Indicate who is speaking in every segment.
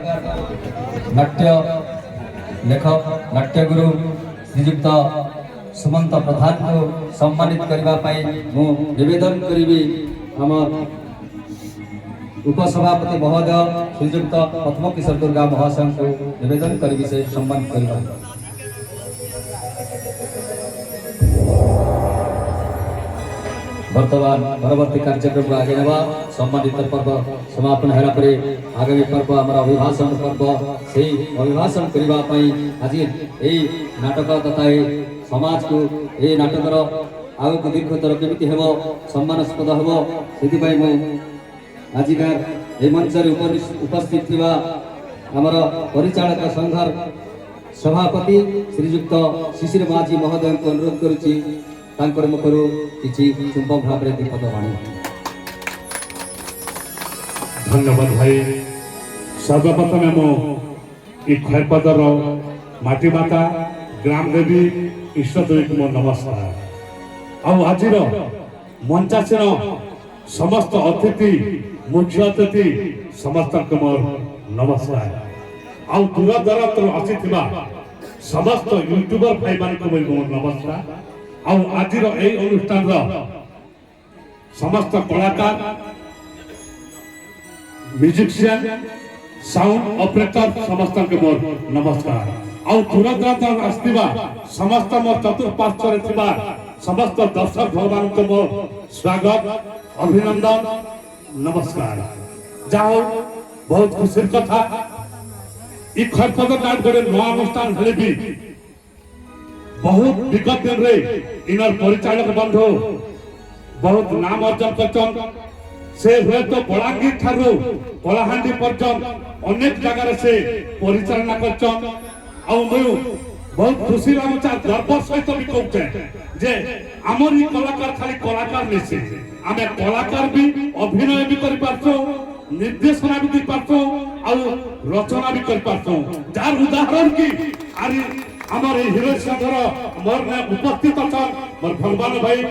Speaker 1: नाट्य लेखक नाट्यगुरु श्रीजुक्त सुमंत प्रधान को सम्मानित करने निवेदन करी आम उपसभापति महोदय श्रीजुक्त पद्मकिशोर दुर्गा महाशय को निवेदन करी से सम्मानित करवा। वर्तमान परवर्ती कार्यक्रम आगे नवा सम्मानित पर्व समापन होगा पर आगामी पर्व आम अभिभाषण पर्व से अभिभाषण करने आज यही नाटक तथा समाज को ये नाटकर आग को दीर्घतर केमी हम सम्मानस्पद हम से आजिकार ये मंच उपस्थित थी आमर परिचालक संघर सभापति श्रीजुक्त शिशिर माझी महोदय को अनुरोध करुच्ची मुखर किसी चुंबक भाव में दीपक वाणी।
Speaker 2: धन्यवाद भाई। सर्वप्रथम मो खैरपदर माटी माता ग्राम देवी ईष्टदेवी को मोर नमस्कार। आज मंचासीन समस्त अतिथि मुख्य अतिथि समस्त को मोर नमस्कार। दूर दरातर आसी समस्त यूट्यूबर भाई मान को मोर नमस्कार। आज अनुष्ठान समस्त कलाकार म्यूजिशियन साउंड ऑपरेटर समस्त के मोर नमस्कार। दूर दरातर आसवा समस्त मोर चतुर्पार्श्व समस्त दर्शक भगवान को मोर स्वागत अभिनंदन नमस्कार। जाओ बहुत खुशी कथा खैरपद नाट गोटे नया अनुष्ठान हेले भी बहुत विगत दिन रे इनर परिचालक बंधु बहुत नाम अर्जन कर से हुए तो बलांगीर ठारू कलाहांडी पर्यंत अनेक जगह से परिचालना कर बहुत खुशी लगुचा गर्व सहित भी कहते जे आमर कलाकार खाली कलाकार नहीं आम कलाकार भी अभिनय भी कर निर्देशना भी रचना भी कर जार उदाहरण की आमर हिरो संघर मोर उपस्थित अच्छा मोर भगवान भाई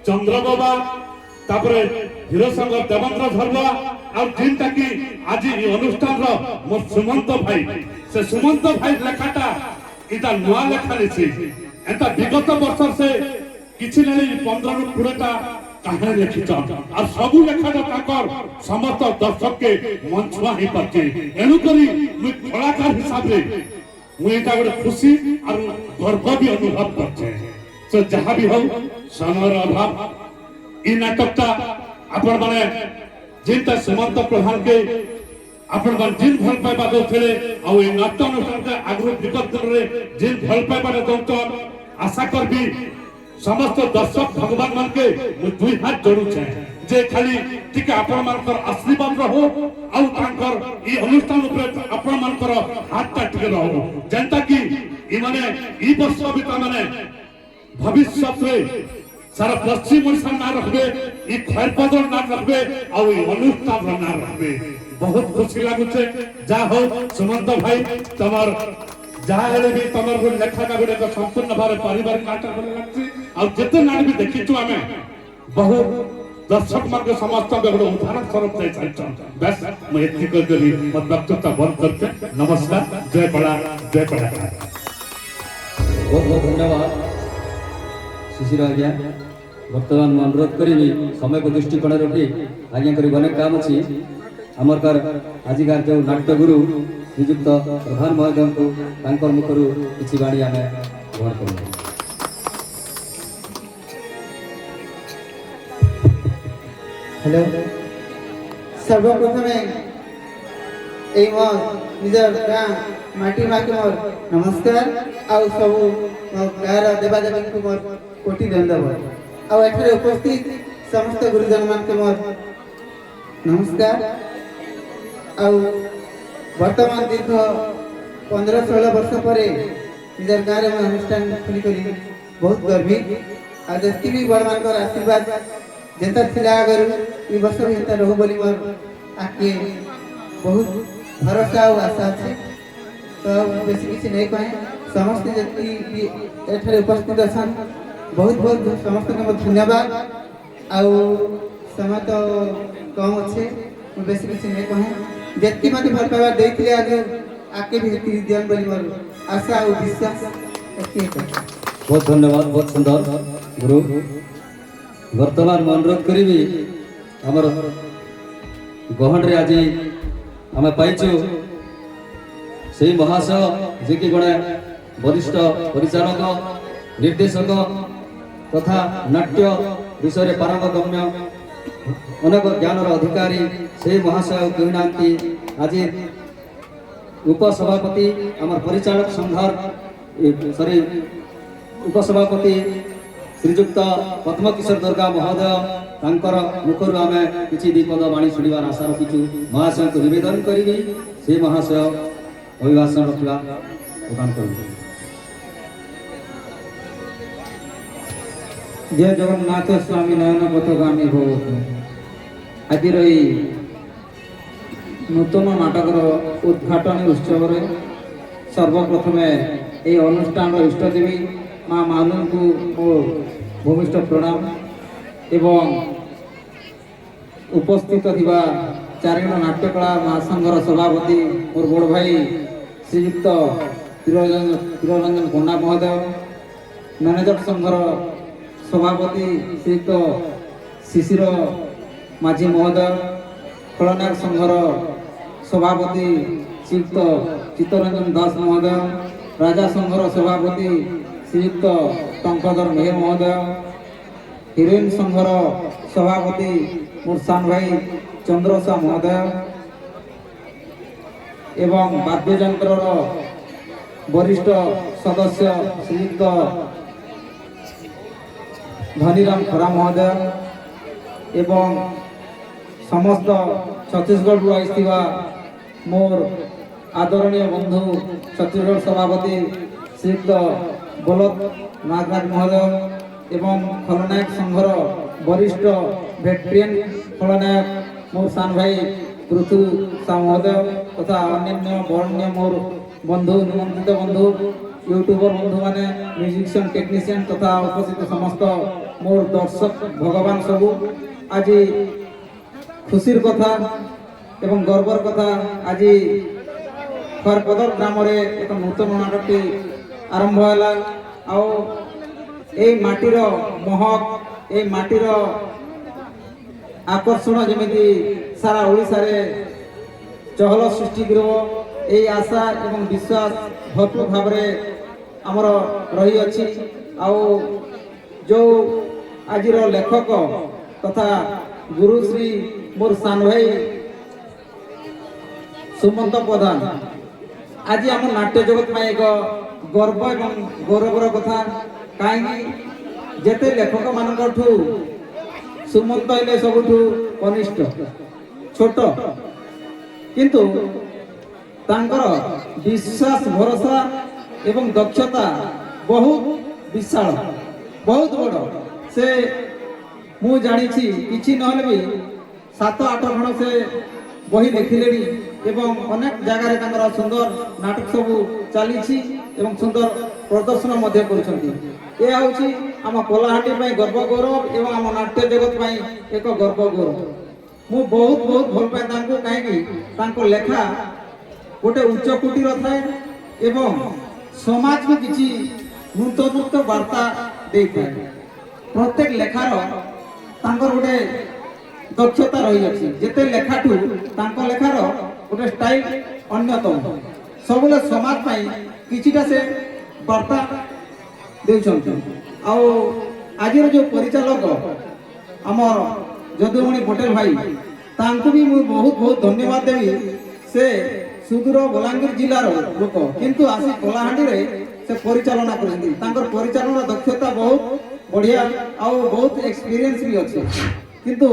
Speaker 2: चंद्र बाबा तापरे हिरो संघ देवेंद्र धर्मा और जिनटा की आज अनुष्ठान मोर सुमंत भाई से सुमंत भाई लेखाटा इटा नुआ लेखा लिखी एंता विगत वर्ष से किछि नहीं 15 ରୁ 20टा कहानी लिखी और सबू लेखाटा समस्त दर्शक के मन छुआ ही पाचे एनु करी मुई कलाकार हिसाब रे मुझे गोटे खुशी और गर्व भी अनुभव करते तो जहाँ भी हो समय अभाव इ नाटकटा आपण माने जिनता सुमंत प्रधान के आपण मान जिन भल पाइबा दउथले आ ए नाट्य अनुष्ठान के आगु विगत दिन रे जिन भल पाइबा दउतन आशा करबी समस्त दर्शक भगवान मान के दुई हाथ जोड़ू छे जे खाली टिके आपण मानकर आशीर्वाद रहो आ तांकर ई अनुष्ठान ऊपर आपण मानकर हाथ टिके रहो जनता की ई माने ई वर्ष भी माने भविष्य रे सारा पश्चिम ओडिशा ना रखबे ई खैरपदर ना रखबे आ ई अनुष्ठान ना रखबे बहुत खुशी लागुचे जा हो सुमंत भाई तमर जहाँ हेले भी तमर को लेखा का गोटे संपूर्ण भाव पारिवारिक नाटक बोले लागछि और जते नाट भी देखिछु आमे बहुत दर्शक मार्ग समस्त गोटे उदाहरण स्वरूप दे चाहछन बस मैं एति कर देली मत वक्तव्य बंद करते नमस्कार जय बड़ा
Speaker 1: बहुत बहुत धन्यवाद शिशिर आज्ञा वर्तमान अनुरोध करी समय को दृष्टिकोण रखी आज्ञा करी अनेक काम अच्छी आमर कार आजिकार जो नाट्यगुरु श्रीजुक्त प्रधान महोदय को मुखर किसी बाणी आम ग्रहण कर
Speaker 3: हेलो सर्वप्रथमे ए मोर निजर गाँ माटी माँ के मोर नमस्कार आउ सब गाँव देवादेवी को मोर कोटि दंडवत आउ एठारे उपस्थित समस्त गुरुजन मान के मोर नमस्कार आउ वर्तमान दीर्घ 15-16 वर्ष पर निजर गाँव में अनुष्ठान खुली करी बहुत गर्वित आ जति भी बड़ मान आशीर्वाद जेंता थिला अगर ई वर्ष भी हेता रहू बोली मोर आके बहुत भरोसा और आशा अच्छे तो बेसी किसी नहीं कहे समस्त जति भी एठारे उपस्थित अछन बहुत बहुत समस्त को धन्यवाद आउ समय तो कम अच्छे बेसी किसी नहीं कहे ଯେତିକି ମୋତେ ଭଲ ପାଇବା ଦେଇଥିଲେ ଆଗେ ଆଗକେ ବି ସେତିକି ଦିଅନ୍ ବୋଲି ମୋର ଆଶା ଆଉ ବିଶ୍ୱାସ ଏତିକି।
Speaker 1: ବହୁତ ଧନ୍ୟବାଦ, ବହୁତ ସୁନ୍ଦର ଗୁରୁ। ବର୍ତ୍ତମାନ ମୁଁ ଅନୁରୋଧ କରିବି ଆମର ଗହଣରେ ଆଜି ଆମେ ପାଇଛୁ ସେଇ ମହାଶୟ ଯିଏକି ଜଣେ ବରିଷ୍ଠ ପରିଚାଳକ, ନିର୍ଦ୍ଦେଶକ ତଥା ନାଟ୍ୟ ବିଷୟରେ ପାରଙ୍ଗମ୍ୟ, ଅନେକ ଜ୍ଞାନର ଅଧିକାରୀ ସେଇ ମହାଶୟ କେହି ନାହାନ୍ତି। ଆଜି ଉପସଭାପତି ଆମର ପରିଚାଳକ ସଂଘର ଉପସଭାପତି ଶ୍ରୀଯୁକ୍ତ ପଦ୍ମକିଶୋର ଦୁର୍ଗା ମହୋଦୟ, ତାଙ୍କର ମୁଖରୁ ଆମେ କିଛି ଦିପଦ ବାଣୀ ଶୁଣିବାର ଆଶା ରଖିଛୁ। ମହାଶୟଙ୍କୁ ନିବେଦନ କରିବି ସେ ମହାଶୟ ଅଭିଭାଷଣ ରଖିବା ପ୍ରଦାନ କରିବେ।
Speaker 4: जय जगन्नाथ स्वामी नयन पथगामी भवतु। आज नूतन नाटकर उद्घाटन उत्सव सर्वप्रथम ये अनुष्ठान इष्टदेवी माँ मालूम को मोर भूमिष्ठ प्रणाम एवं उपस्थित थिबा चारिण नाट्यकला महासंघर सभापति मोर बड़ भाई श्रीयुक्त तिररंजन पण्डा महोदय, मैनेजर संघर सभापति श्रीयुक्त शिशिर माझी महोदय, खलनायक संघर सभापति श्रीयुक्त चित्तरंजन दास महोदय, राजा संघर सभापति श्रीयुक्त टंकधर मेहर महोदय, हिरोइन संघर सभापति मोर सान भाई चंद्रसा महोदय एवं वाद्ययंत्र वरिष्ठ सदस्य श्रीयुक्त धनीराम खरा महोदय एवं समस्त छत्तीसगढ़ आईथिबा मोर आदरणीय बंधु छत्तीसगढ़ सभापति श्रीयुक्त गोलक नागराज महोदय एवं खलनायक संघर वरिष्ठ वेटरियन खलनायक मोर सान भाई पृथु सा महोदय तथा अन्य बरण्य मोर बंधु निमंत्रित बंधु यूट्यूबर बंधु माने म्यूजिशियन टेक्निशियन तथा उपस्थित समस्त मोर दर्शक भगवान सबू आज खुशीर कथा एवं गर्वर कथा आज खरपदर ग्राम एक नूतन नाटकटी आरंभ है आटीर महक ए माटीर आकर्षण जमी सारा ओडिशा रे चहल सृष्टि कर आशा एवं विश्वास भरपूर भाव में आमर रही अच्छी जो आज लेखक तथा गुरुश्री मोर सान भाई सुमंत प्रधान आज आम नाट्य जगत में एक गर्व एवं गौरवर कथा कहीं जेते लेखक मान सुमंत हेले सबुठु कनिष्ठ छोट किंतु तांकर विश्वास भरोसा एवं दक्षता बहुत विशाल बहुत बड़ से मु जानी किसी नहले भी 7-8 खंड से बही लिखिले एवं अनेक जगार सुंदर नाटक सब चली सुंदर प्रदर्शन आम कलाहांडी गर्व गौरव एवं आम नाट्य जगत एक गर्व गौरव मु बहुत बहुत भल पाए कहीं लेखा गोटे उच्च कोटीर थाए एवं समाज को किसी नूतन वार्ता दे थाए प्रत्येक लेखार गोटे दक्षता रही अच्छी जिते लेखाठू लेखार गोटे स्टाइल अन्यतम सब समाज किछिटा से वार्ता देउछंती आज जो परिचालक आम जदुमणि पटेल भाई तांको भी मुझे बहुत बहुत धन्यवाद देवी से सुदूर बलांगीर जिलार लोक किंतु आसी कलाहांडी रे से परिचालना करछंती परिचालना दक्षता बहुत बढ़िया आउ बहुत एक्सपीरियंस भी अच्छे किंतु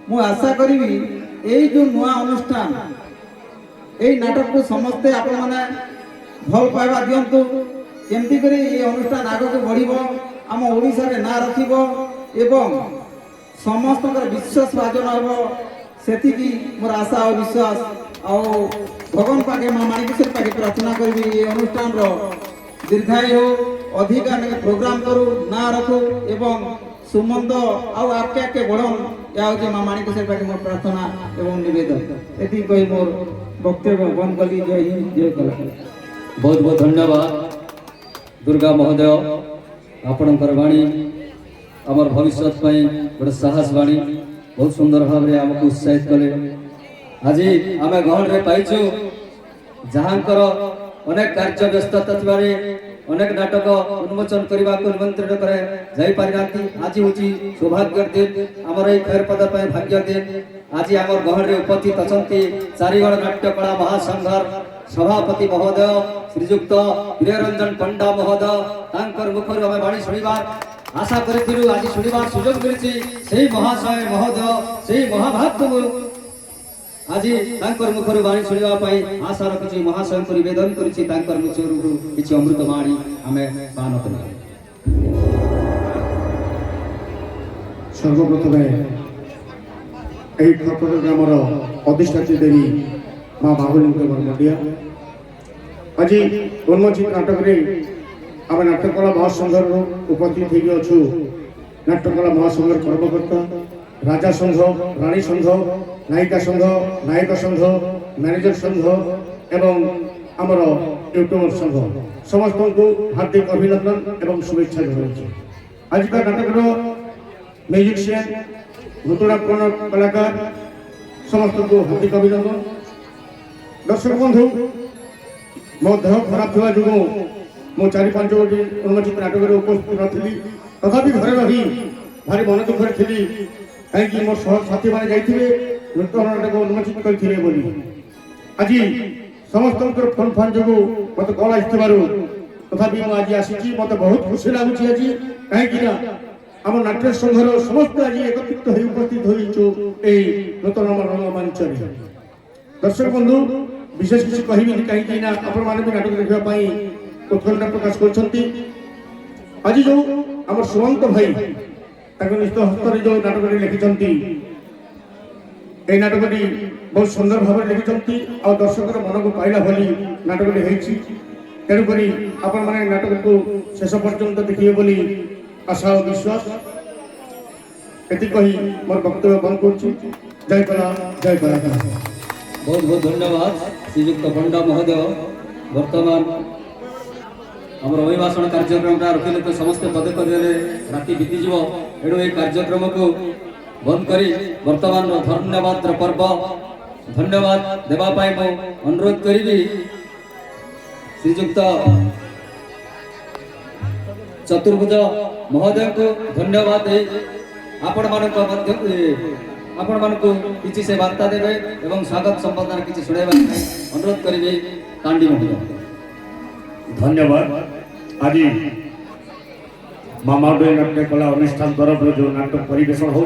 Speaker 4: मु आशा करी यही जो नुआ अनुष्ठान यही नाटक को समस्ते आपण माने भल पाइबा दियंतु केमती करी ये अनुष्ठान आगे को बढ़िबो आम ओडिशा रे ना रखिबो एवं समस्त विश्वास भाजन हम से मोर आशा और विश्वास भगवान पाखे माँ माणिकेश्वर पाखे प्रार्थना करी ये अनुष्ठान दीर्घायु हो अधिका प्रोग्राम करू ना रखू एवं सुमंद आके बढ़न ଏହା ହେଉଛି ମା ମାଣିକେଶ୍ୱରୀ ପାଖେ ମୋର ପ୍ରାର୍ଥନା ଏବଂ ନିବେଦନ। ଏତିକି କହି ମୋର ବକ୍ତବ୍ୟ ବନ୍ଦ କଲି। ଜୟ ହିନ୍ଦ, ଜୟ କଲା।
Speaker 1: बहुत बहुत धन्यवाद दुर्गा महोदय आपणकर वाणी आमर भविष्य गोटे साहस वाणी बहुत सुंदर भाव में आमको उत्साहित कले। आज आम गहन पाइचु जहाँकर अनेक कार्य व्यस्तता थी अनेक नाटक उन्मोचन करने को निमंत्रण करे जाई पारि नांती। आज हूँ सौभाग्य दिन आमर ये खेरपद भाग्य दिन। आज आम गहन में उपस्थित अच्छा चारिगढ़ नाट्यकला महासंघर सभापति महोदय श्रीजुक्त प्रियरंजन पंडा महोदय तांकर मुखर आम बाणी शुणवार आशा करूँ। आज शुणवार सुजोग मिली महाशय महोदय से महाभाग आज तांकर मुखर बाणी शुणवाई आशा रखी महाशय को निवेदन कर मुचरू किसी अमृत बाणी आम पान कर।
Speaker 5: सर्वप्रथम ग्रामर अधिष्ठात्री देवी माँ बाहुली मंडिया आज उन्मोचित नाटक आम नाट्यकला महासंघर उपस्थित होछु। नाट्यकला महासंघर कर्मकर्ता राजा संघ, रानी संघ, नायिका संघ, नायक संघ, मैनेजर संघ एवं आमर यूट्यूबर संघ समस्त को हार्दिक अभिनंदन एवं शुभेच्छा जनाऊँ। आज का नाटक म्यूजिशियन नूतन कलाकार समस्त को हार्दिक अभिनंदन। दर्शक बंधु मो देह खराब थवा जो मो 4-5 गोटी उन्मोचित नाटक उपस्थित नी तथापि घरे रही भारी मन दुखर थी कहीं मो साथी मैंने जाइए नृत्य नाटक उन्मोचित करते आज समस्त फोन फान जो मत कल आसवर तथापि मुझे आसी मत बहुत खुशी लगुच। आज कहीं आम नाट्य संघर समस्त आज एकत्रित हो उपस्थित हो नूतन रंगमंच। दर्शक बंधु विशेष किसी कहबी कहीं आपण मैंने भी नाटक देखापी उत्कंठा प्रकाश कर। आज जो आम सुमंत भाई निज हस्त जो नाटक लिखिं ये नाटक बहुत सुंदर भाव लिखिं और दर्शक मन को पाइला भली नाटक तेणुक आपण मैंने नाटक को शेष पर्यंत देखिए बोली आशा और विश्वास। ये कही मोर वक्तव्य बंद कर। जय कला, जय कलाकार।
Speaker 1: बहुत बहुत धन्यवाद श्रीजुक्त पंडा महोदय। वर्तमान आम अभिभाषण कार्यक्रम रखिले तो समस्त पदक देले राति बीतीज एणु ये कार्यक्रम को बंद कर वर्तमान धन्यवाद पर्व धन्यवाद देवाई मु अनुरोध करी श्रीजुक्त चतुर्भुज महोदय को धन्यवाद आपण मानक किसी से वार्ता देवे एवं स्वागत संबंधन किसी शुणाइबा अनुरोध करेंगे तांडी महोदय।
Speaker 2: धन्यवाद। आज मामाडोई नाट्य कला अनुष्ठान तरफ जो नाटक परिवेशन हो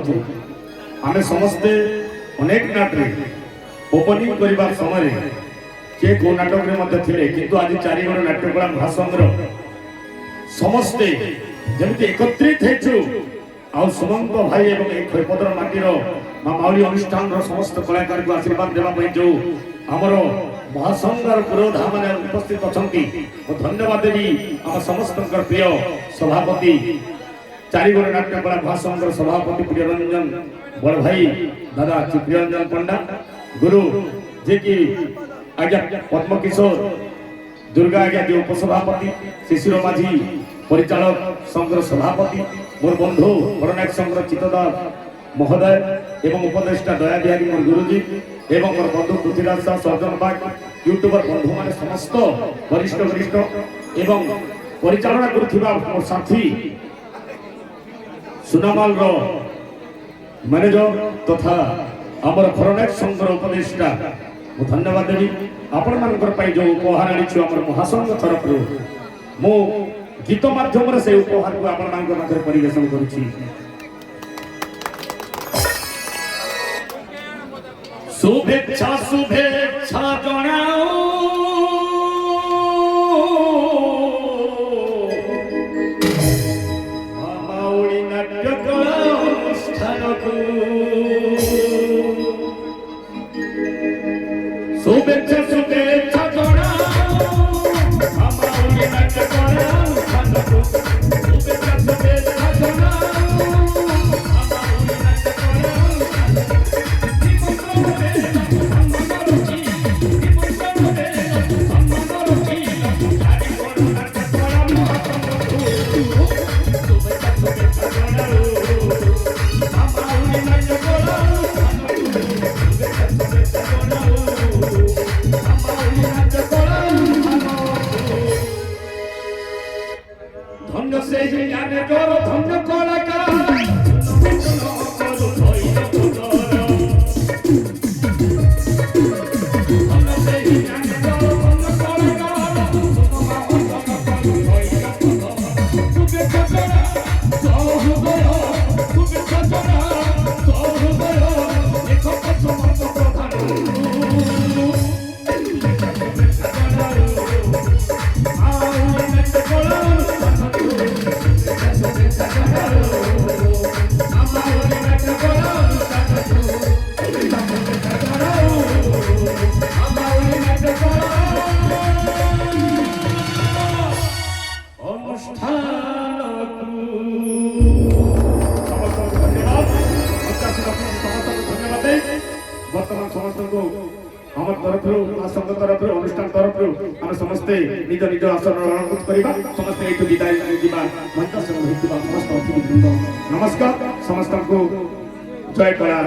Speaker 2: आम समस्ते अनेक नाटक ओपनिंग करने समय किए कौ नाटक थे किंतु आज चारिगढ़ नाट्यकला महासंघर समस्ते जमी एकत्रित हो सुमंत भाई एवं खैपदर माटीर माँ माउली अनुष्ठान समस्त कलाकार को आशीर्वाद देवाई जो आमर महासंघर पुरोधा मैंने उपस्थित अच्छा धन्यवाद देवी आम समस्त प्रिय सभापति चारिगढ़ नाट्यकला महासंघर सभापति प्रियरंजन बड़ भाई दादा प्रियरंजन पंडा गुरु जे कि आज्ञा पद्म किशोर दुर्गा आज्ञा जो उपसभापति शिशिर माझी परिचालक संघर सभापति मोर बंधु बड़नायक संघर चित्तदार महोदय एवं उपदेष्टा दया बिहारी मोर गुरुजी एवं मोर बंधु पृथ्वीराज साह सर्जन बाग यूट्यूबर बंधु मान समस्त वरिष्ठ वरिष्ठ एवं परिचालना करुवा मोर साथी सुनामाल मैनेजर तथा आमर खरनायक संघर उपदेष्टा धन्यवाद देवी आपण मान जो उपहार आनी आम महासंघ तरफ मु गीत माध्यम से उपहार को आपण परिवेशन करुछि। शुभेच्छा शुभेच्छा जनाओ मामाउली नाट्यकला अनुष्ठान को शुभेच्छा शुभेच्छा जनाओ मामाउली नाट्यकला अनुष्ठान को शुभेच्छा शुभेच्छा जनाओ मामाउली नाट्यकला ধন্য সেই জ্ঞানে কর ধন্য কলাকার বর্তমান সমস্ত আমার তরফରୁ সংঘ তরফରୁ অনুষ্ঠান তরফରୁ ଆମେ ସମସ୍ତେ ନିଜ ନିଜ ଆସନ ଗ୍ରହଣ କରିବା ସମସ୍ତେ ଏଇଠୁ ବିଦାୟ ଯିବା ମଞ୍ଚ ହୋଇଥିବା ସମସ୍ତ ଅତିଥିବୃନ୍ଦ ନମସ୍କାର ସମସ୍ତଙ୍କୁ ଜୟ କଳା